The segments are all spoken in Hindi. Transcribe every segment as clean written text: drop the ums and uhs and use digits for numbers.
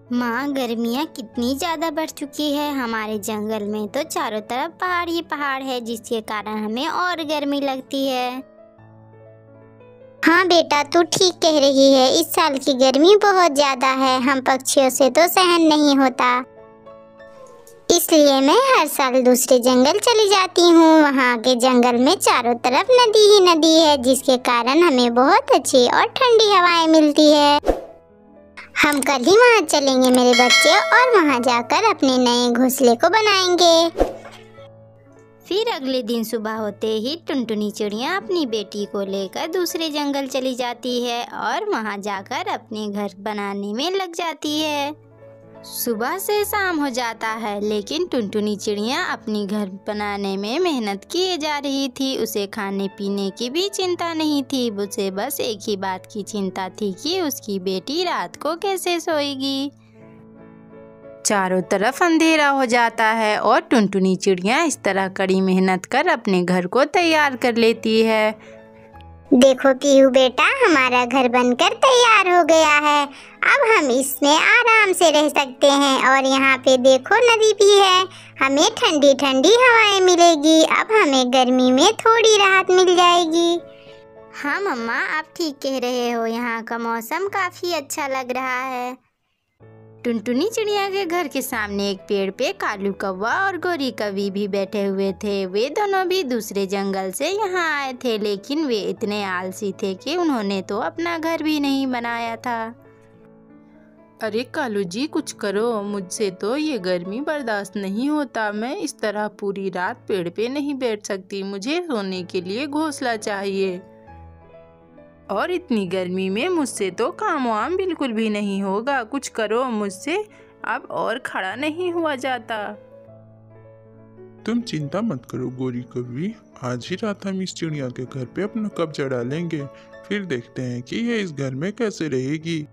माँ, गर्मियाँ कितनी ज़्यादा बढ़ चुकी है। हमारे जंगल में तो चारों तरफ पहाड़ ही पहाड़ है, जिसके कारण हमें और गर्मी लगती है। हाँ बेटा, तू ठीक कह रही है। इस साल की गर्मी बहुत ज्यादा है, हम पक्षियों से तो सहन नहीं होता। इसलिए मैं हर साल दूसरे जंगल चली जाती हूँ। वहाँ के जंगल में चारों तरफ नदी ही नदी है, जिसके कारण हमें बहुत अच्छी और ठंडी हवाएं मिलती है। हम कल ही वहाँ चलेंगे मेरे बच्चे, और वहाँ जाकर अपने नए घोंसले को बनाएंगे। फिर अगले दिन सुबह होते ही टुनटुनी चिड़िया अपनी बेटी को लेकर दूसरे जंगल चली जाती है और वहाँ जाकर अपने घर बनाने में लग जाती है। सुबह से शाम हो जाता है, लेकिन टुनटुनी चिड़िया अपनी घर बनाने में मेहनत किए जा रही थी। उसे खाने पीने की भी चिंता नहीं थी। उसे बस एक ही बात की चिंता थी कि उसकी बेटी रात को कैसे सोएगी। चारों तरफ अंधेरा हो जाता है और टुनटुनी चिड़िया इस तरह कड़ी मेहनत कर अपने घर को तैयार कर लेती है। देखो पीहू बेटा, हमारा घर बनकर तैयार हो गया है। अब हम इसमें आराम से रह सकते हैं, और यहाँ पे देखो नदी भी है। हमें ठंडी ठंडी हवाएं मिलेगी। अब हमें गर्मी में थोड़ी राहत मिल जाएगी। हाँ मम्मा, आप ठीक कह रहे हो। यहाँ का मौसम काफी अच्छा लग रहा है। टुनटुनी चिड़िया के घर के सामने एक पेड़ पे कालू कौवा और गोरी कौवी भी बैठे हुए थे। वे दोनों भी दूसरे जंगल से यहाँ आए थे, लेकिन वे इतने आलसी थे कि उन्होंने तो अपना घर भी नहीं बनाया था। अरे कालू जी, कुछ करो, मुझसे तो ये गर्मी बर्दाश्त नहीं होता। मैं इस तरह पूरी रात पेड़ पे नहीं बैठ सकती। मुझे सोने के लिए घोंसला चाहिए, और इतनी गर्मी में मुझसे तो काम वाम बिल्कुल भी नहीं होगा। कुछ करो, मुझसे अब और खड़ा नहीं हुआ जाता। तुम चिंता मत करो गोरी कौवी, आज ही रात हम इस चिड़िया के घर पे अपना कब्जा डालेंगे। फिर देखते हैं कि ये इस घर में कैसे रहेगी।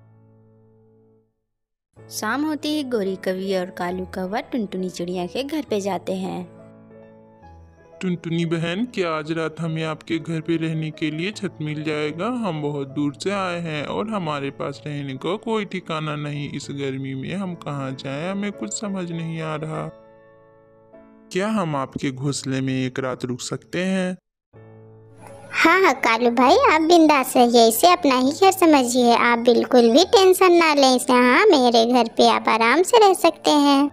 शाम होते ही गोरी कौवी और कालू कौवा टुनटुनी चिड़िया के घर पे जाते हैं। टुनटुनी बहन, क्या आज रात हमें आपके घर पे रहने के लिए छत मिल जाएगा? हम बहुत दूर से आए हैं और हमारे पास रहने का कोई ठिकाना नहीं। इस गर्मी में हम कहाँ जाएं, हमें कुछ समझ नहीं आ रहा। क्या हम आपके घोंसले में एक रात रुक सकते हैं? हाँ कालू भाई, आप बिंदास रहिए। इसे अपना ही घर समझिए। आप बिल्कुल भी टेंशन ना लें। हाँ, मेरे घर पे आप आराम से रह सकते हैं।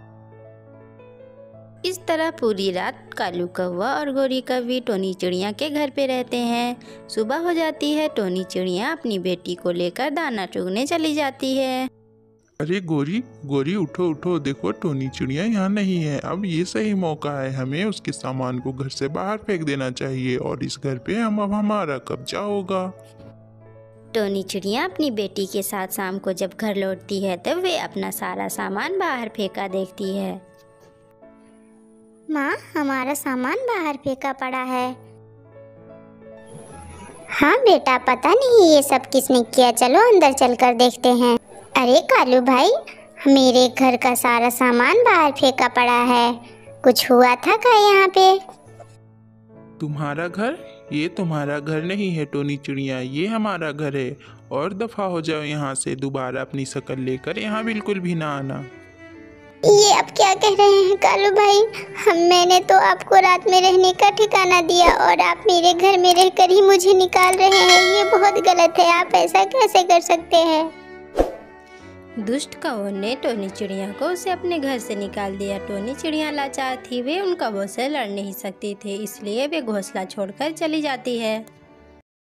इस तरह पूरी रात कालू कौवा और गोरी कौवी टोनी चिड़िया के घर पे रहते हैं। सुबह हो जाती है। टोनी चिड़िया अपनी बेटी को लेकर दाना चुगने चली जाती है। अरे गोरी गोरी, उठो उठो, देखो टोनी चिड़िया यहाँ नहीं है। अब ये सही मौका है, हमें उसके सामान को घर से बाहर फेंक देना चाहिए, और इस घर पे अब हमारा कब्जा होगा। टोनी चिड़िया अपनी बेटी के साथ शाम को जब घर लौटती है तो वे अपना सारा सामान बाहर फेंका देखती है। माँ, हमारा सामान बाहर फेंका पड़ा है। हाँ बेटा, पता नहीं ये सब किसने किया। चलो अंदर चलकर देखते हैं। अरे कालू भाई, मेरे घर का सारा सामान बाहर फेंका पड़ा है। कुछ हुआ था क्या यहाँ पे? तुम्हारा घर? ये तुम्हारा घर नहीं है टोनी चिड़िया, ये हमारा घर है। और दफा हो जाओ यहाँ से। दोबारा अपनी शक्ल लेकर यहाँ बिल्कुल भी ना आना। ये आप क्या कह रहे हैं कालू भाई? मैंने तो आपको रात में रहने का ठिकाना दिया, और आप मेरे घर में रहकर ही मुझे निकाल रहे हैं। ये बहुत गलत है। आप ऐसा कैसे कर सकते हैं? दुष्ट कौवे ने टोनी चिड़िया को उसे अपने घर से निकाल दिया। टोनी चिड़िया लाचार थी, वे उन कौवों से लड़ नहीं सकती थी, इसलिए वे घोंसला छोड़कर चली जाती है।